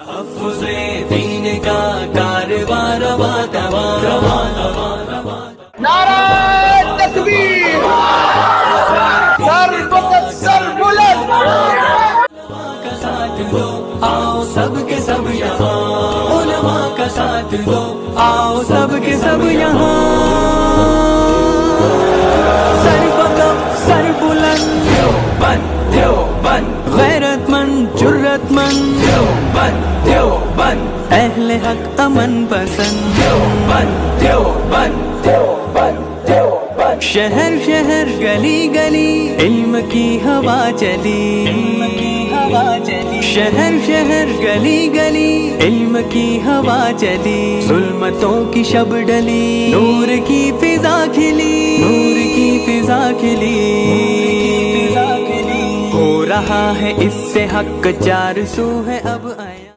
तहफ्फुज़े दीन का कारवां रवा दवा रवा दवा रवा। नारा तकबीर, सर बुलंद, का साथ दो आओ सबके सब यहाँ, उलमा का साथ दो आओ सबके सब यहाँ। सर बकफ सर बुलंद, देवबंद गैरतमंद जुर्रतमंद, देवबंद अहले हक अमन पसंद, देवबंद शहर शहर गली गली इल्म की हवा चली, शहर शहर गली गली इल्म की हवा चली। जुल्मतों की शब डली, नूर की फिजा खिली, नूर की फिजा खिली। हो रहा है इससे हक चार सू है अब